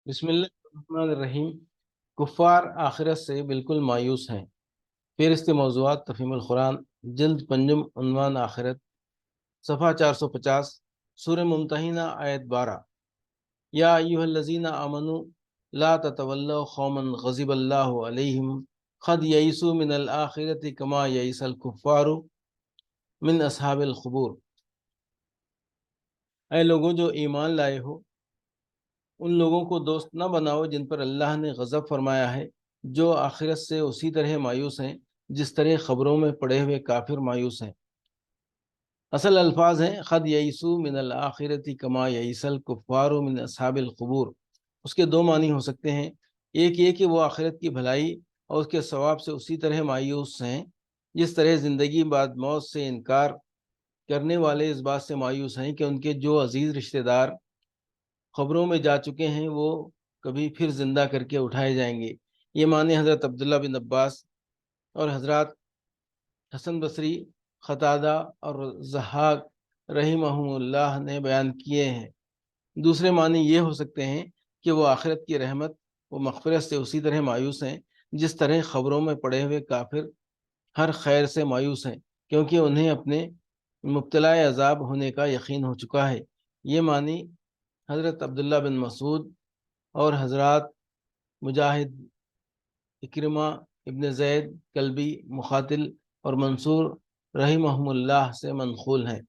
بسم اللہ الرحمن الرحیم۔ کفار آخرت سے بالکل مایوس ہیں۔ فہرست موضوعات تفہیم القرآن، جلد پنجم، عنوان آخرت، صفحہ 450، سورہ ممتحنہ، آیت 12۔ یا ایہا الذین آمنوا لا تتولوا قوما غضب اللہ علیہم قد یئسوا من الآخرۃ کما یئس الکفار من اصحاب القبور۔ اے لوگوں جو ایمان لائے ہو، ان لوگوں کو دوست نہ بناؤ جن پر اللہ نے غضب فرمایا ہے، جو آخرت سے اسی طرح مایوس ہیں جس طرح خبروں میں پڑے ہوئے کافر مایوس ہیں۔ اصل الفاظ ہیں قد یئسوا من الآخرۃ کما یئس الکفار من اصحاب القبور۔ اس کے دو معنی ہو سکتے ہیں، ایک یہ کہ وہ آخرت کی بھلائی اور اس کے ثواب سے اسی طرح مایوس ہیں جس طرح زندگی بعد موت سے انکار کرنے والے اس بات سے مایوس ہیں کہ ان کے جو عزیز رشتہ دار قبروں میں جا چکے ہیں وہ کبھی پھر زندہ کر کے اٹھائے جائیں گے۔ یہ معنی حضرت عبداللہ بن عباس اور حضرات حسن بصری، قتادہ اور ضحاک رحمہم اللہ نے بیان کیے ہیں۔ دوسرے معنی یہ ہو سکتے ہیں کہ وہ آخرت کی رحمت و مغفرت سے اسی طرح مایوس ہیں جس طرح خبروں میں پڑے ہوئے کافر ہر خیر سے مایوس ہیں، کیونکہ انہیں اپنے مبتلا عذاب ہونے کا یقین ہو چکا ہے۔ یہ معنی حضرت عبداللہ بن مسعود اور حضرات مجاہد، اکرمہ، ابن زید، کلبی، مقاتل اور منصور رحمہم اللہ سے منقول ہیں۔